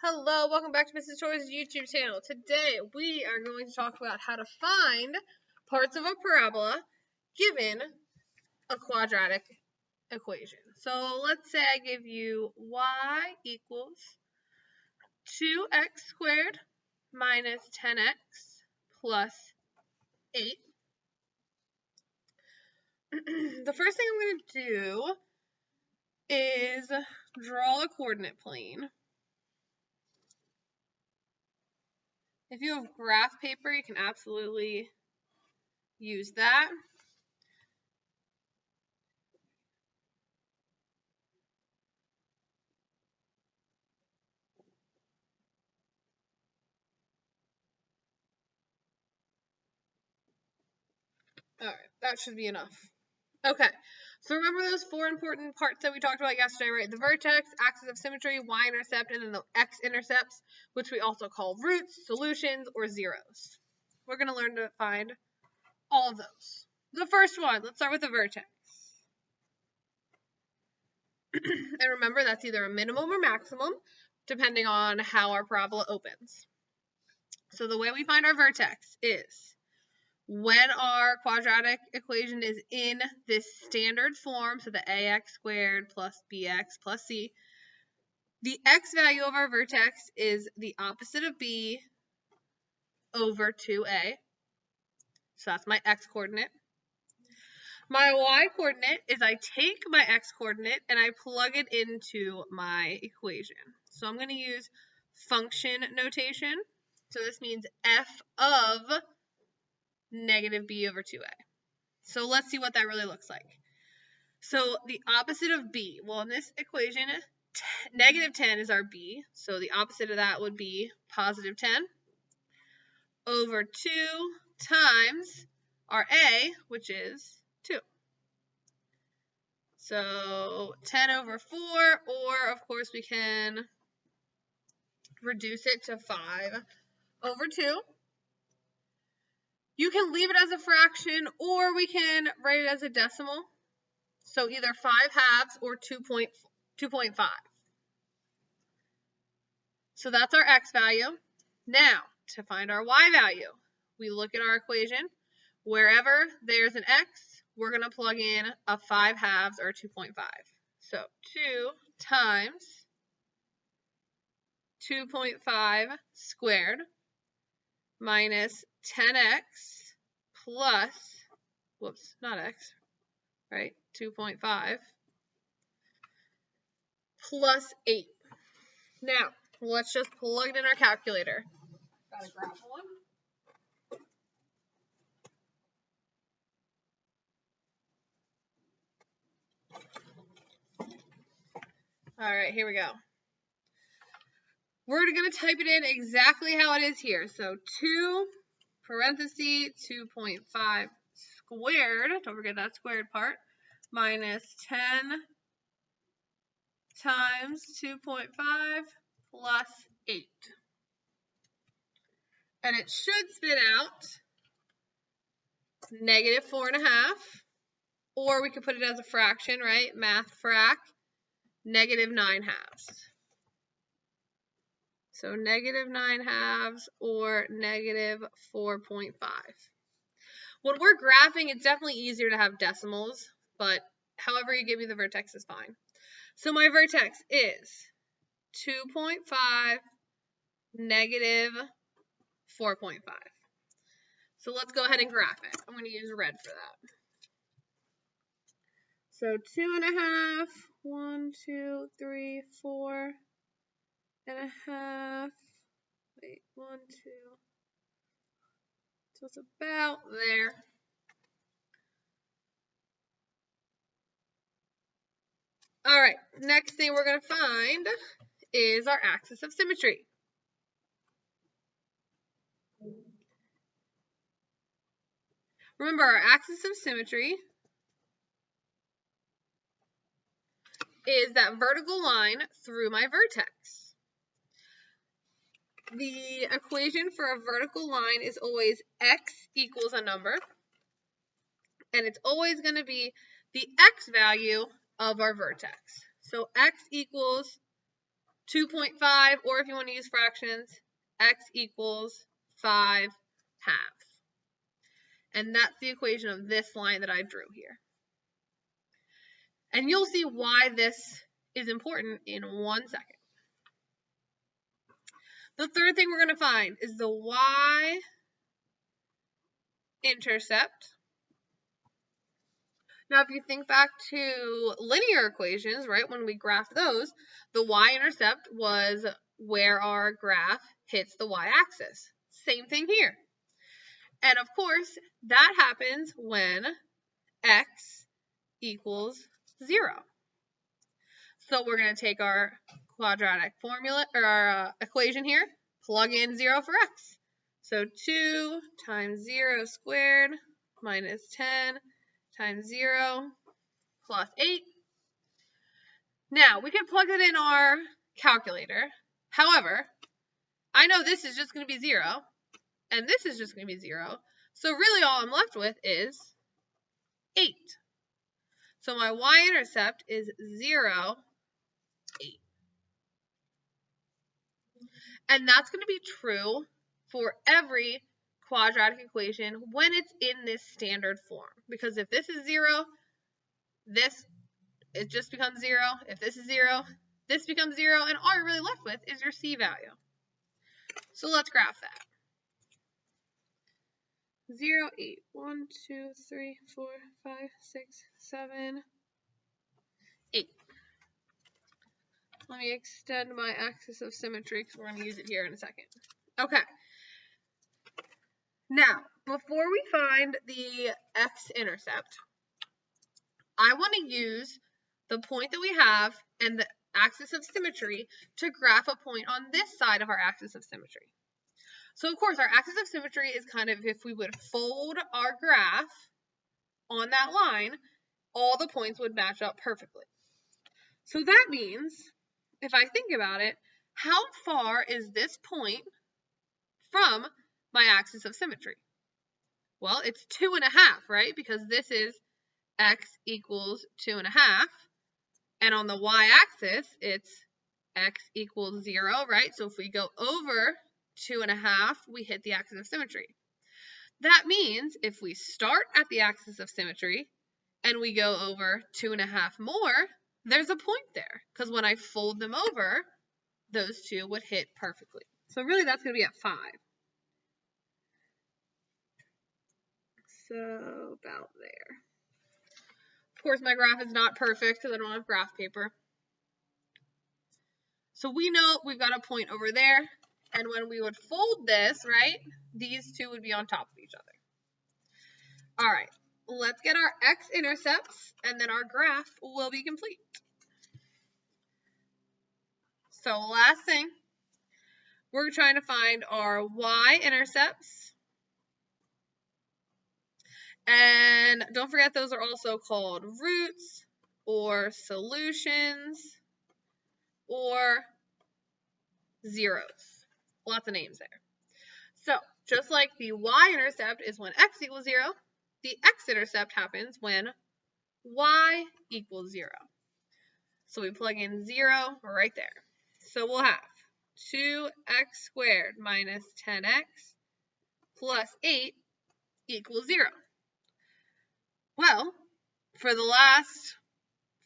Hello, welcome back to Mrs. Troy's YouTube channel. Today we are going to talk about how to find parts of a parabola given a quadratic equation. So let's say I give you y equals 2x squared minus 10x plus 8. The first thing I'm going to do is draw a coordinate plane. If you have graph paper, you can absolutely use that. All right, that should be enough. Okay, so remember those four important parts that we talked about yesterday, right? The vertex, axis of symmetry, y-intercept, and then the x-intercepts, which we also call roots, solutions, or zeros. We're going to learn to find all of those. The first one, let's start with the vertex. And remember, that's either a minimum or maximum, depending on how our parabola opens. So the way we find our vertex is when our quadratic equation is in this standard form, so the ax squared plus bx plus c, the x value of our vertex is the opposite of b over 2a. So that's my x coordinate. My y coordinate is I take my x coordinate and I plug it into my equation. So I'm going to use function notation. So this means f of negative b over 2a. So let's see what that really looks like. So the opposite of b, well, in this equation, negative 10 is our b. So the opposite of that would be positive 10 over 2 times our a, which is 2. So 10 over 4, or of course we can reduce it to 5 over 2. You can leave it as a fraction, or we can write it as a decimal. So either 5 halves or 2.5. So that's our x value. Now, to find our y value, we look at our equation. Wherever there's an x, we're going to plug in a 5 halves or 2.5. So 2 times 2.5 squared minus 10x plus, whoops, not x, right? 2.5 plus 8. Now, let's just plug it in our calculator. Gotta grab one. All right, here we go. We're going to type it in exactly how it is here. So 2 parentheses 2.5 squared, don't forget that squared part, minus 10 times 2.5 plus 8. And it should spit out negative 4.5, or we could put it as a fraction, right? Math frac, negative 9 halves. So negative 9 halves or negative 4.5. When we're graphing, it's definitely easier to have decimals, but however you give me the vertex is fine. So my vertex is 2.5, negative 4.5. So let's go ahead and graph it. I'm going to use red for that. So 2.5, 1, 2, 3, 4.5. Wait, 1, 2. So it's about there. All right, next thing we're going to find is our axis of symmetry. Remember, our axis of symmetry is that vertical line through my vertex. The equation for a vertical line is always x equals a number, and it's always going to be the x value of our vertex. So x equals 2.5, or if you want to use fractions, x equals 5 halves. And that's the equation of this line that I drew here. And you'll see why this is important in 1 second. The third thing we're going to find is the y-intercept. Now, if you think back to linear equations, right, when we graphed those, the y-intercept was where our graph hits the y-axis. Same thing here. And of course, that happens when x equals 0. So we're going to take our quadratic formula, or our equation here, plug in 0 for x. So 2 times 0 squared minus 10 times 0 plus 8. Now, we can plug it in our calculator. However, I know this is just going to be 0, and this is just going to be 0. So really all I'm left with is 8. So my y-intercept is 0, 8. And that's going to be true for every quadratic equation when it's in this standard form. Because if this is 0, it just becomes 0. If this is 0, this becomes 0. And all you're really left with is your c value. So let's graph that. 0, 8, 1, 2, 3, 4, 5, 6, 7, 8. Let me extend my axis of symmetry because we're going to use it here in a second. Okay. Now, before we find the x-intercept, I want to use the point that we have and the axis of symmetry to graph a point on this side of our axis of symmetry. So, of course, our axis of symmetry is kind of if we would fold our graph on that line, all the points would match up perfectly. So that means, if I think about it, how far is this point from my axis of symmetry? Well, it's 2.5, right? Because this is x equals 2.5. And on the y-axis, it's x equals 0, right? So if we go over 2.5, we hit the axis of symmetry. That means if we start at the axis of symmetry and we go over 2.5 more, there's a point there. Because when I fold them over, those two would hit perfectly. So really that's going to be at 5. So about there. Of course, my graph is not perfect because I don't have graph paper. So we know we've got a point over there. And when we would fold this, right, these two would be on top of each other. All right, let's get our x-intercepts, and then our graph will be complete. So last thing, we're trying to find our y-intercepts. And don't forget those are also called roots or solutions or zeros. Lots of names there. So just like the y-intercept is when x equals 0, the x-intercept happens when y equals 0. So we plug in 0 right there. So we'll have 2x squared minus 10x plus 8 equals 0. Well, for the last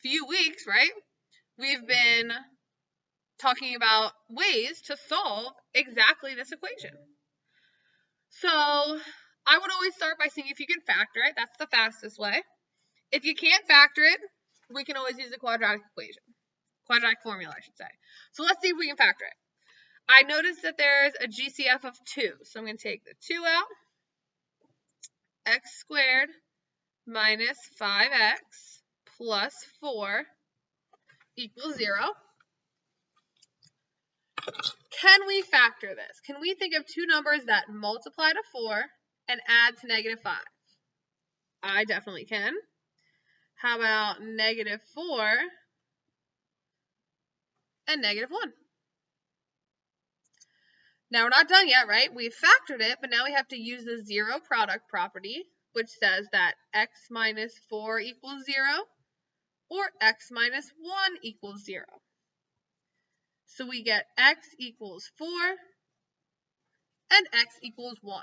few weeks, right, we've been talking about ways to solve exactly this equation. So I would always start by seeing if you can factor it. That's the fastest way. If you can't factor it, we can always use a quadratic equation. Quadratic formula, I should say. So let's see if we can factor it. I noticed that there's a GCF of 2. So I'm going to take the 2 out. X squared minus 5x plus 4 equals 0. Can we factor this? Can we think of two numbers that multiply to 4 and add to negative 5? I definitely can. How about negative 4 and negative 1? Now we're not done yet, right? We've factored it, but now we have to use the zero product property, which says that x minus 4 equals 0 or x minus 1 equals 0. So we get x equals 4 and x equals 1.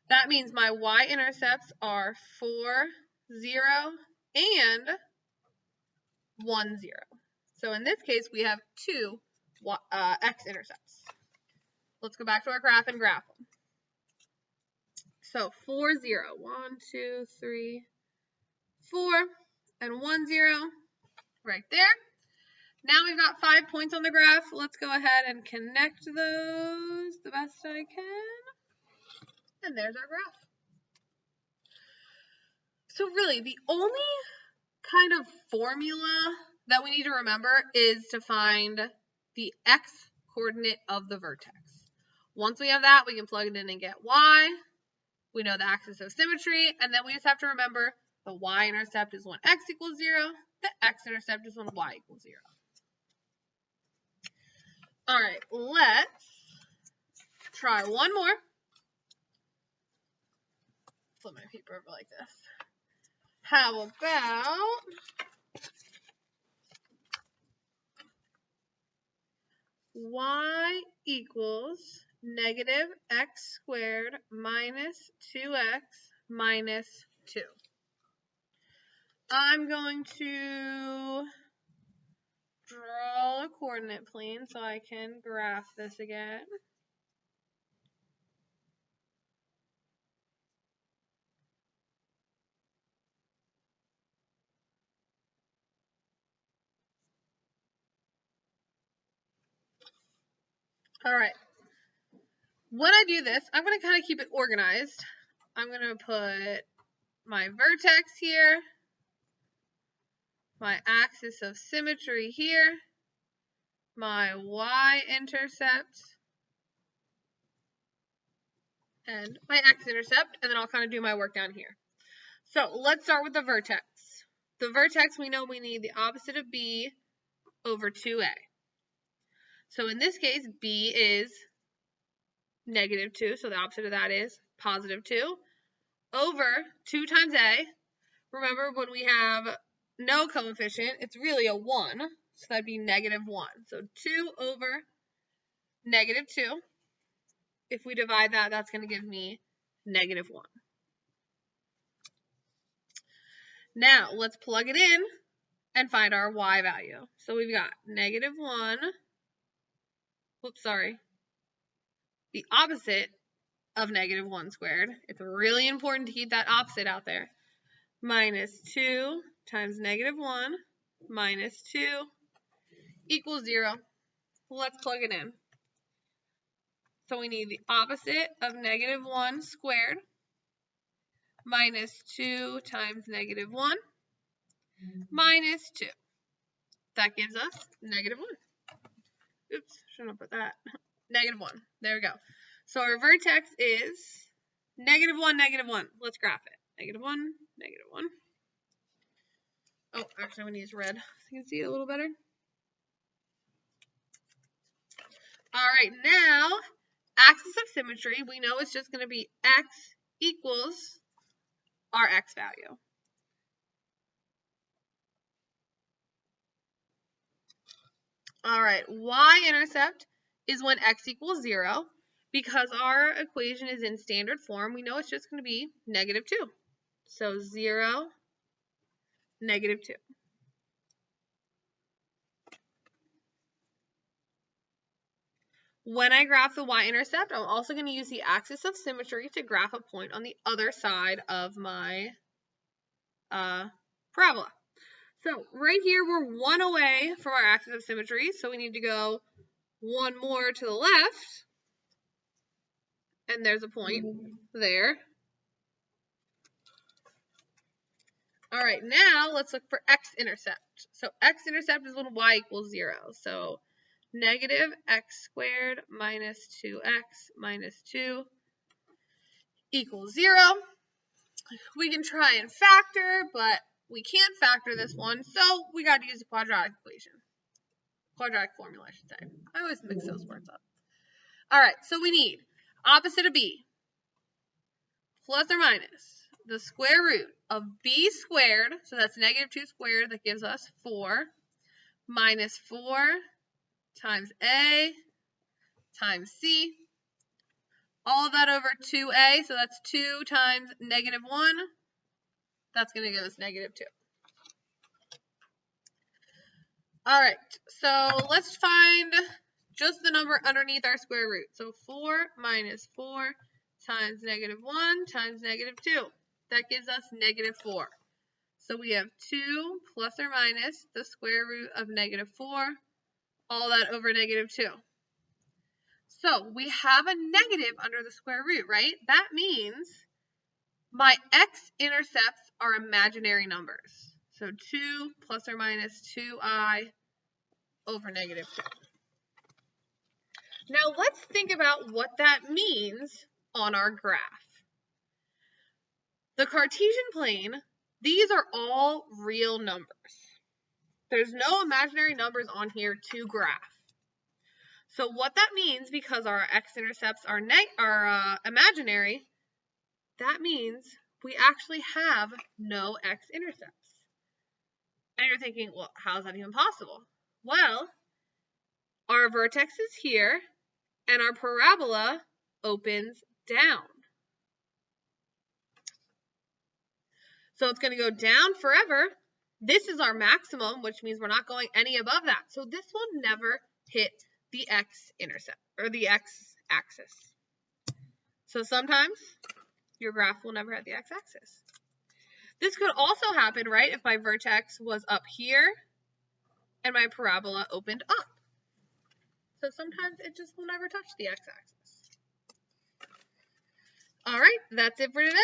That means my y-intercepts are 4, 0, and 1, 0. So in this case, we have 2 x-intercepts. Let's go back to our graph and graph them. So 4, 0. 1, 2, 3, 4, and 1, 0 right there. Now we've got 5 points on the graph. Let's go ahead and connect those the best I can. And there's our graph. So really, the only kind of formula that we need to remember is to find the x-coordinate of the vertex. Once we have that, we can plug it in and get y. We know the axis of symmetry, and then we just have to remember the y-intercept is when x equals 0, the x-intercept is when y equals 0. All right, let's try one more. Flip my paper over like this. How about y equals negative x squared minus 2x minus 2. I'm going to draw a coordinate plane so I can graph this again. All right. When I do this, I'm going to kind of keep it organized. I'm going to put my vertex here, my axis of symmetry here, my y-intercept, and my x-intercept, and then I'll kind of do my work down here. So let's start with the vertex. The vertex, we know we need the opposite of b over 2a. So in this case, b is negative 2, so the opposite of that is positive 2, over 2 times a. Remember, when we have no coefficient, it's really a 1, so that'd be negative 1. So 2 over negative 2. If we divide that, that's going to give me negative 1. Now, let's plug it in and find our y value. So we've got negative 1, whoops, sorry, the opposite of negative 1 squared. It's really important to keep that opposite out there. Minus 2 times negative 1 minus 2 equals 0. Let's plug it in. So we need the opposite of negative 1 squared minus 2 times negative 1 minus 2. That gives us negative 1. Oops, shouldn't have put that. Negative 1. There we go. So our vertex is negative 1, negative 1. Let's graph it. Negative 1, negative 1. Oh, actually, I'm going to use red so you can see it a little better. All right, now, axis of symmetry, we know it's just going to be x equals our x value. All right, y-intercept is when x equals 0. Because our equation is in standard form, we know it's just going to be negative 2. So 0, negative 2. When I graph the y-intercept, I'm also going to use the axis of symmetry to graph a point on the other side of my parabola. So right here, we're 1 away from our axis of symmetry, so we need to go 1 more to the left, and there's a point there. All right, now let's look for x-intercept. So x-intercept is when y equals 0. So negative x squared minus 2x minus 2 equals 0. We can try and factor, but we can't factor this one, so we got to use a quadratic equation. Quadratic formula, I should say. I always mix those words up. All right, so we need opposite of b plus or minus the square root of b squared, so that's negative 2 squared, that gives us 4, minus 4 times A times C. All of that over 2A, so that's 2 times negative 1. That's going to give us negative 2. All right, so let's find just the number underneath our square root. So 4 minus 4 times negative 1 times negative 2. That gives us negative 4. So we have 2 plus or minus the square root of negative 4, all that over negative 2. So we have a negative under the square root, right? That means my x-intercepts are imaginary numbers. So 2 plus or minus 2i over negative 2. Now let's think about what that means on our graph. The Cartesian plane, these are all real numbers. There's no imaginary numbers on here to graph. So what that means, because our x-intercepts are imaginary, that means we actually have no x-intercepts. And you're thinking, well, how is that even possible? Well, our vertex is here, and our parabola opens down. So it's going to go down forever. This is our maximum, which means we're not going any above that. So this will never hit the x-intercept, or the x-axis. So sometimes your graph will never hit the x-axis. This could also happen, right, if my vertex was up here and my parabola opened up. So sometimes it just will never touch the x-axis. All right, that's it for today.